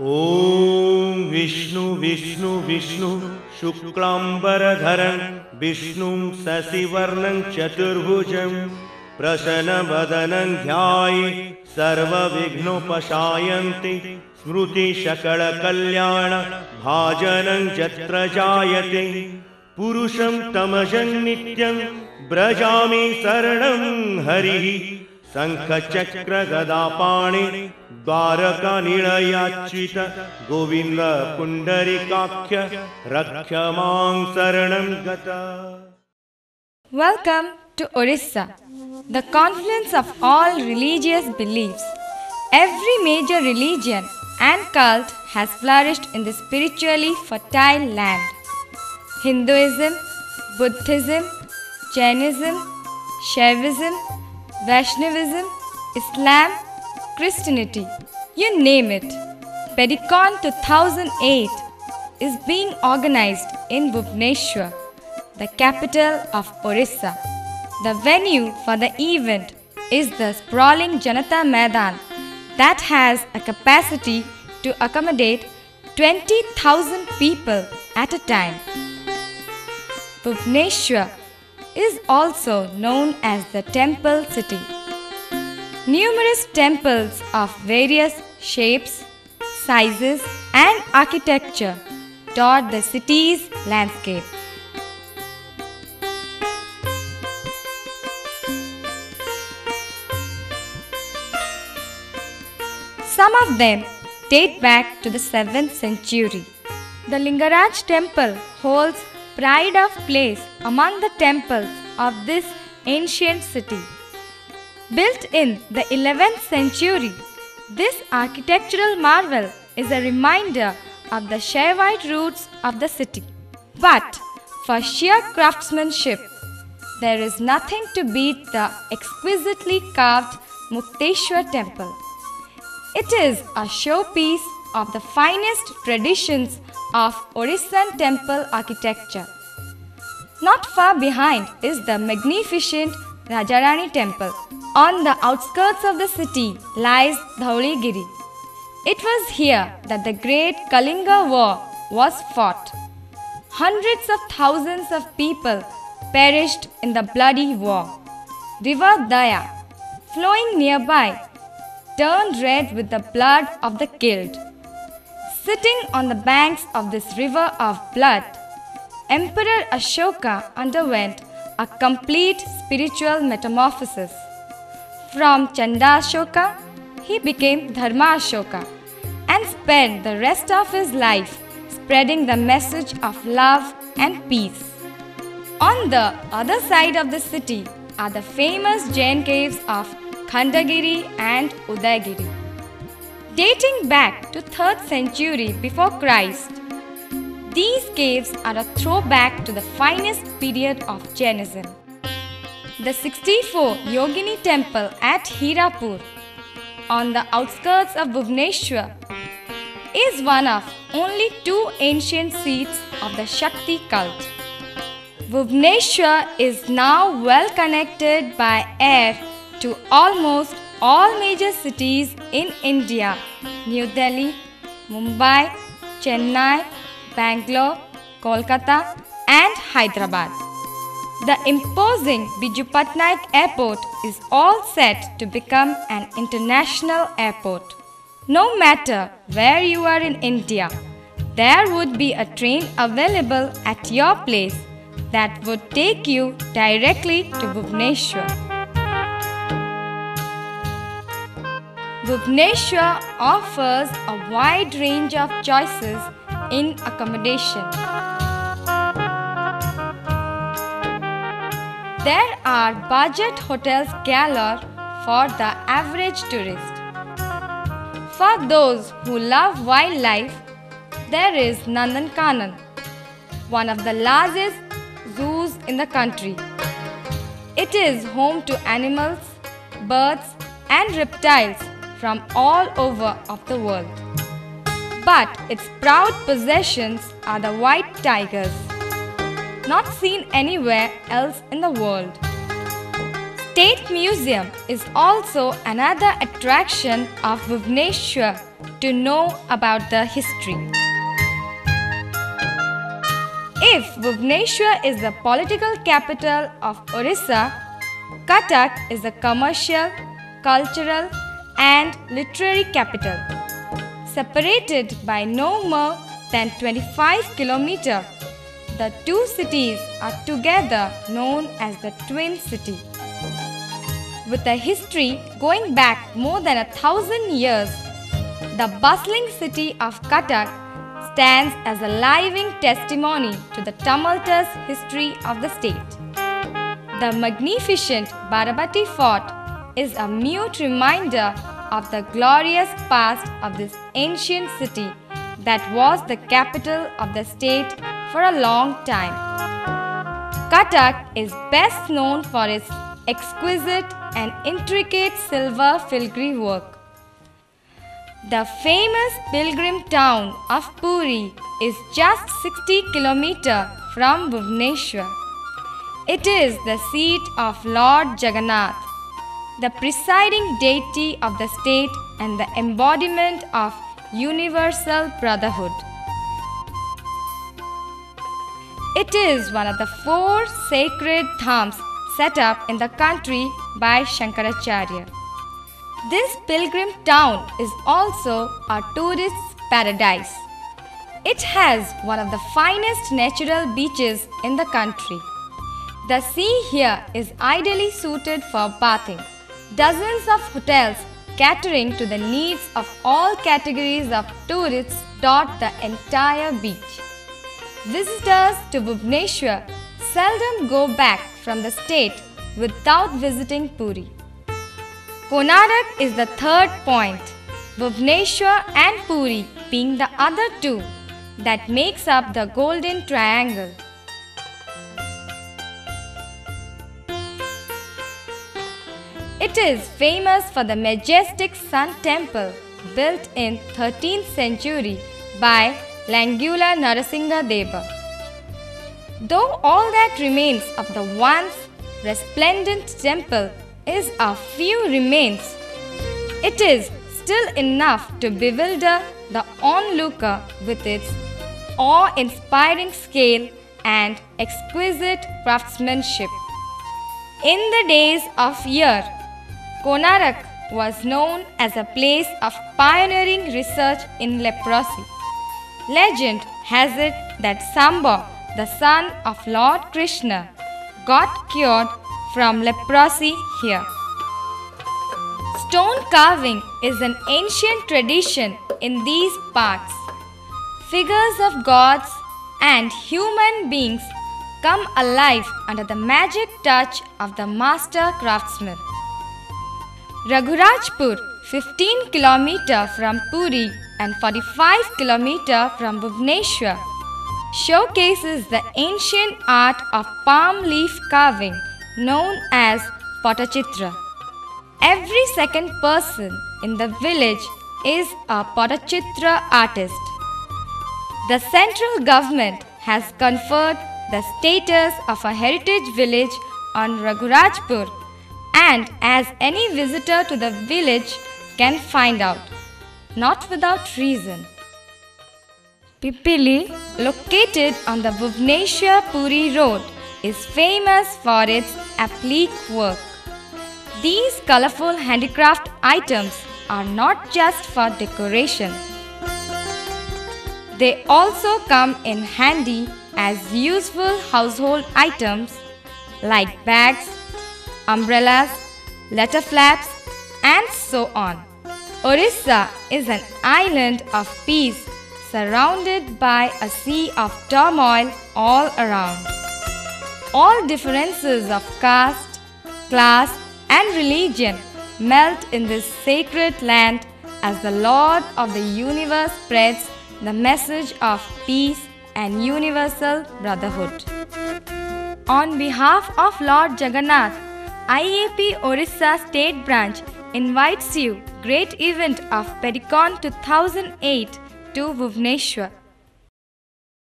ॐ विष्णु विष्णु विष्णु शुक्लाम्बरधरं विष्णुं शशिवर्णं चतुर्भुजं प्रसन्नवदनं ध्यायेत् सर्वविघ्नोपशायन्ति स्मृतिसकलकल्याणभाजनं यत्र जायते पुरुषं तमजं नित्यं व्रजामि शरणं हरिः शङ्खचक्रगदापाणि द्वारकानिलयाच्युत गोविन्द पुण्डरीकाक्ष रक्ष मां शरणं गता. Welcome to Orissa, the confluence of all religious beliefs. Every major religion and cult has flourished in this spiritually fertile land. Hinduism, Buddhism, Jainism, Shaivism, Vaishnavism, Islam, Christianity, you name it. Pedicon 2008 is being organized in Bhubaneswar, the capital of Orissa. The venue for the event is the sprawling Janata Maidan that has a capacity to accommodate 20,000 people at a time. Bhubaneswar is also known as the Temple City. Numerous temples of various shapes, sizes and architecture dot the city's landscape. Some of them date back to the 7th century. The Lingaraj temple holds pride of place among the temples of this ancient city. Built in the 11th century, this architectural marvel is a reminder of the Shaivite roots of the city. But for sheer craftsmanship, there is nothing to beat the exquisitely carved Mukteshwar temple. It is a showpiece of the finest traditions of Orissan temple architecture. Not far behind is the magnificent Rajarani temple. On the outskirts of the city lies Dhauligiri. It was here that the great Kalinga War was fought. Hundreds of thousands of people perished in the bloody war. River Daya, flowing nearby, turned red with the blood of the killed. Sitting on the banks of this river of blood, Emperor Ashoka underwent a complete spiritual metamorphosis. From Chandashoka, he became Dharmashoka and spent the rest of his life spreading the message of love and peace. On the other side of the city are the famous Jain caves of Khandagiri and Udayagiri. Dating back to 3rd century before Christ, these caves are a throwback to the finest period of Jainism. The 64 Yogini temple at Hirapur, on the outskirts of Bhubaneswar, is one of only 2 ancient seats of the Shakti cult. Bhubaneswar is now well connected by air to almost all major cities in India: New Delhi, Mumbai, Chennai, Bangalore, Kolkata and Hyderabad. The imposing Biju Patnaik Airport is all set to become an international airport. No matter where you are in India, there would be a train available at your place that would take you directly to Bhubaneswar. Bhubaneswar offers a wide range of choices in accommodation. There are budget hotels galore for the average tourist. For those who love wildlife, there is Nandankanan, one of the largest zoos in the country. It is home to animals, birds and reptiles from all over of the world. But its proud possessions are the white tigers, not seen anywhere else in the world. State Museum is also another attraction of Bhubaneswar to know about the history. If Bhubaneswar is the political capital of Orissa, Cuttack is the commercial, cultural and literary capital. Separated by no more than 25 km, the two cities are together known as the Twin City. With a history going back more than 1,000 years, the bustling city of Cuttack stands as a living testimony to the tumultuous history of the state. The magnificent Barabati Fort is a mute reminder of the glorious past of this ancient city that was the capital of the state for a long time. Cuttack is best known for its exquisite and intricate silver filigree work. The famous pilgrim town of Puri is just 60 km from Bhubaneswar. It is the seat of Lord Jagannath, the presiding deity of the state and the embodiment of universal brotherhood. It is one of the 4 sacred dhams set up in the country by Shankaracharya. This pilgrim town is also a tourist's paradise. It has one of the finest natural beaches in the country. The sea here is ideally suited for bathing. Dozens of hotels catering to the needs of all categories of tourists dot the entire beach. Visitors to Bhubaneswar seldom go back from the state without visiting Puri. Konark is the third point, Bhubaneswar and Puri being the other two that makes up the Golden Triangle. It is famous for the majestic Sun Temple built in 13th century by Langula Narasimha Deva. Though all that remains of the once resplendent temple is a few remains, it is still enough to bewilder the onlooker with its awe-inspiring scale and exquisite craftsmanship. In the days of yore, Konark was known as a place of pioneering research in leprosy. Legend has it that Samba, the son of Lord Krishna, got cured from leprosy here. Stone carving is an ancient tradition in these parts. Figures of gods and human beings come alive under the magic touch of the master craftsman. Raghurajpur, 15 km from Puri and 45 km from Bhubaneswar, showcases the ancient art of palm leaf carving known as Patachitra. Every second person in the village is a Patachitra artist. The central government has conferred the status of a heritage village on Raghurajpur, and as any visitor to the village can find out, not without reason. Pipili, located on the Bhubaneswar-Puri road, is famous for its applique work. These colorful handicraft items are not just for decoration. They also come in handy as useful household items like bags, umbrellas, letter flaps, and so on. Orissa is an island of peace surrounded by a sea of turmoil all around. All differences of caste, class, and religion melt in this sacred land as the Lord of the universe spreads the message of peace and universal brotherhood. On behalf of Lord Jagannath, IAP Orissa State Branch invites you great event of Pedicon 2008 to Bhubaneswar.